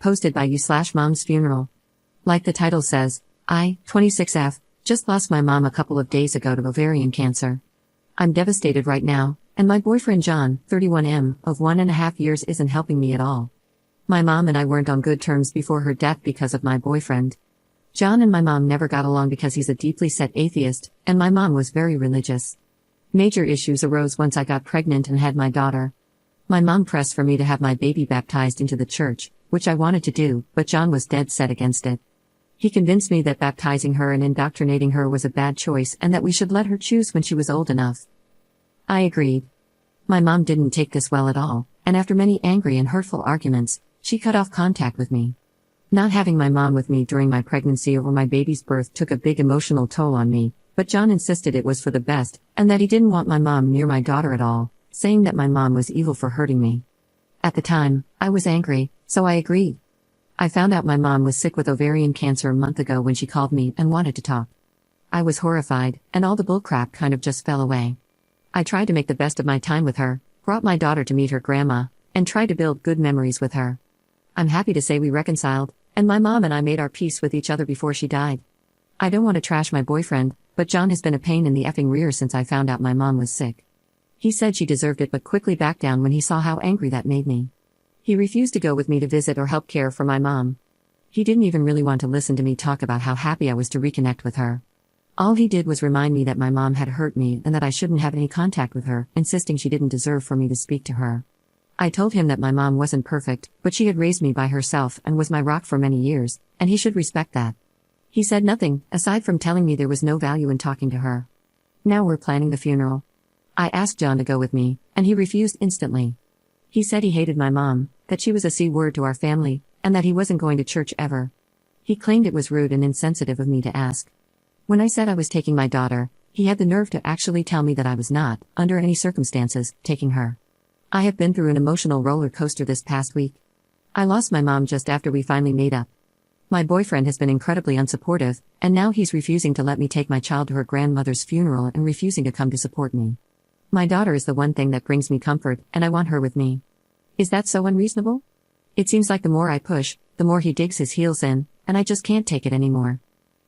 posted by you/mom's funeral. Like the title says, I, 26F, just lost my mom a couple of days ago to ovarian cancer. I'm devastated right now, and my boyfriend John, 31M, of 1.5 years isn't helping me at all. My mom and I weren't on good terms before her death because of my boyfriend. John and my mom never got along because he's a deeply set atheist, and my mom was very religious. Major issues arose once I got pregnant and had my daughter. My mom pressed for me to have my baby baptized into the church, which I wanted to do, but John was dead set against it. He convinced me that baptizing her and indoctrinating her was a bad choice and that we should let her choose when she was old enough. I agreed. My mom didn't take this well at all, and after many angry and hurtful arguments, she cut off contact with me. Not having my mom with me during my pregnancy or my baby's birth took a big emotional toll on me, but John insisted it was for the best, and that he didn't want my mom near my daughter at all, saying that my mom was evil for hurting me. At the time, I was angry, so I agreed. I found out my mom was sick with ovarian cancer a month ago when she called me and wanted to talk. I was horrified, and all the bullcrap kind of just fell away. I tried to make the best of my time with her, brought my daughter to meet her grandma, and tried to build good memories with her. I'm happy to say we reconciled, and my mom and I made our peace with each other before she died. I don't want to trash my boyfriend, but John has been a pain in the effing rear since I found out my mom was sick. He said she deserved it but quickly backed down when he saw how angry that made me. He refused to go with me to visit or help care for my mom. He didn't even really want to listen to me talk about how happy I was to reconnect with her. All he did was remind me that my mom had hurt me and that I shouldn't have any contact with her, insisting she didn't deserve for me to speak to her. I told him that my mom wasn't perfect, but she had raised me by herself and was my rock for many years, and he should respect that. He said nothing, aside from telling me there was no value in talking to her. Now we're planning the funeral. I asked John to go with me, and he refused instantly. He said he hated my mom, that she was a C-word to our family, and that he wasn't going to church ever. He claimed it was rude and insensitive of me to ask. When I said I was taking my daughter, he had the nerve to actually tell me that I was not, under any circumstances, taking her. I have been through an emotional roller coaster this past week. I lost my mom just after we finally made up. My boyfriend has been incredibly unsupportive, and now he's refusing to let me take my child to her grandmother's funeral and refusing to come to support me. My daughter is the one thing that brings me comfort, and I want her with me. Is that so unreasonable? It seems like the more I push, the more he digs his heels in, and I just can't take it anymore.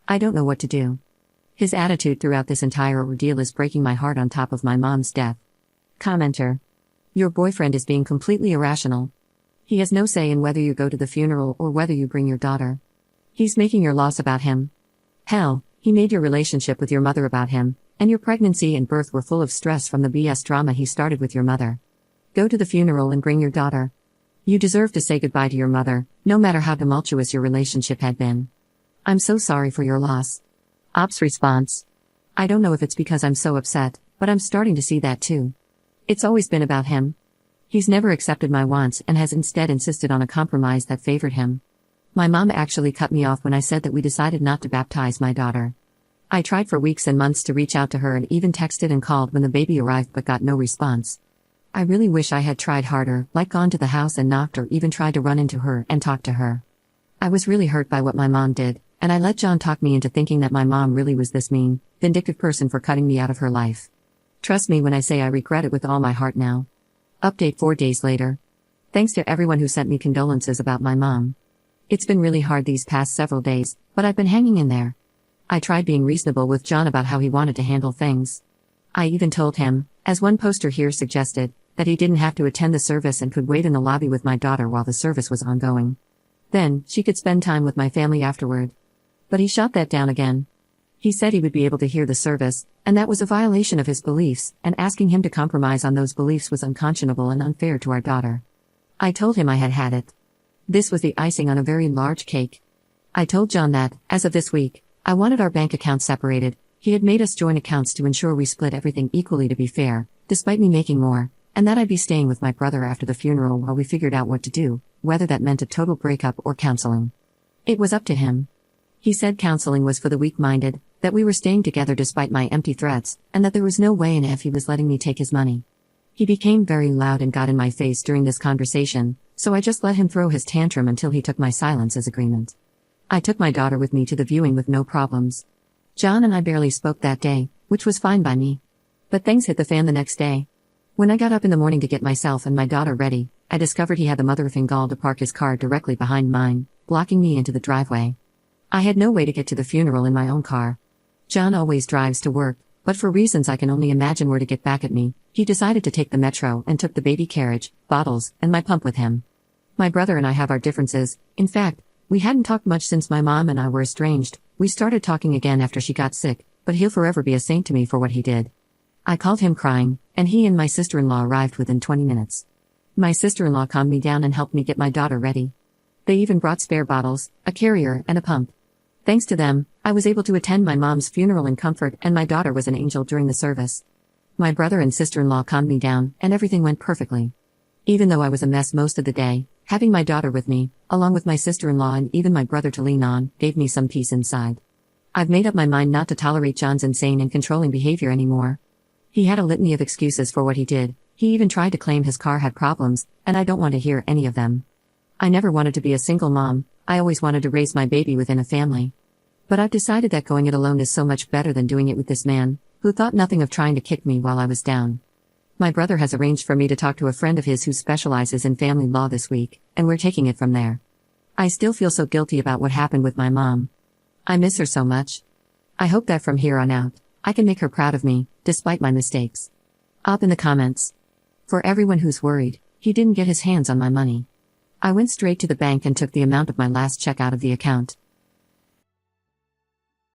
I don't know what to do. His attitude throughout this entire ordeal is breaking my heart on top of my mom's death. Commenter. Your boyfriend is being completely irrational. He has no say in whether you go to the funeral or whether you bring your daughter. He's making your loss about him. Hell, he made your relationship with your mother about him, and your pregnancy and birth were full of stress from the BS drama he started with your mother. Go to the funeral and bring your daughter. You deserve to say goodbye to your mother, no matter how tumultuous your relationship had been. I'm so sorry for your loss. Ops response. I don't know if it's because I'm so upset, but I'm starting to see that too. It's always been about him. He's never accepted my wants and has instead insisted on a compromise that favored him. My mom actually cut me off when I said that we decided not to baptize my daughter. I tried for weeks and months to reach out to her and even texted and called when the baby arrived but got no response. I really wish I had tried harder, like gone to the house and knocked or even tried to run into her and talk to her. I was really hurt by what my mom did, and I let John talk me into thinking that my mom really was this mean, vindictive person for cutting me out of her life. Trust me when I say I regret it with all my heart now. Update 4 days later. Thanks to everyone who sent me condolences about my mom. It's been really hard these past several days, but I've been hanging in there. I tried being reasonable with John about how he wanted to handle things. I even told him, as one poster here suggested, that he didn't have to attend the service and could wait in the lobby with my daughter while the service was ongoing. Then, she could spend time with my family afterward. But he shot that down again. He said he would be able to hear the service, and that was a violation of his beliefs, and asking him to compromise on those beliefs was unconscionable and unfair to our daughter. I told him I had had it. This was the icing on a very large cake. I told John that, as of this week, I wanted our bank accounts separated. He had made us joint accounts to ensure we split everything equally to be fair, despite me making more, and that I'd be staying with my brother after the funeral while we figured out what to do, whether that meant a total breakup or counseling. It was up to him. He said counseling was for the weak-minded, that we were staying together despite my empty threats, and that there was no way in F he was letting me take his money. He became very loud and got in my face during this conversation, so I just let him throw his tantrum until he took my silence as agreement. I took my daughter with me to the viewing with no problems. John and I barely spoke that day, which was fine by me. But things hit the fan the next day. When I got up in the morning to get myself and my daughter ready, I discovered he had the mother-effing gall to park his car directly behind mine, blocking me into the driveway. I had no way to get to the funeral in my own car. John always drives to work, but for reasons I can only imagine were to get back at me, he decided to take the metro and took the baby carriage, bottles, and my pump with him. My brother and I have our differences. In fact, we hadn't talked much since my mom and I were estranged. We started talking again after she got sick, but he'll forever be a saint to me for what he did. I called him crying, and he and my sister-in-law arrived within 20 minutes. My sister-in-law calmed me down and helped me get my daughter ready. They even brought spare bottles, a carrier, and a pump. Thanks to them, I was able to attend my mom's funeral in comfort, and my daughter was an angel during the service. My brother and sister-in-law calmed me down, and everything went perfectly. Even though I was a mess most of the day, having my daughter with me, along with my sister-in-law and even my brother to lean on, gave me some peace inside. I've made up my mind not to tolerate John's insane and controlling behavior anymore. He had a litany of excuses for what he did. He even tried to claim his car had problems, and I don't want to hear any of them. I never wanted to be a single mom. I always wanted to raise my baby within a family. But I've decided that going it alone is so much better than doing it with this man, who thought nothing of trying to kick me while I was down. My brother has arranged for me to talk to a friend of his who specializes in family law this week, and we're taking it from there. I still feel so guilty about what happened with my mom. I miss her so much. I hope that from here on out, I can make her proud of me, despite my mistakes. Up in the comments. For everyone who's worried, he didn't get his hands on my money. I went straight to the bank and took the amount of my last check out of the account.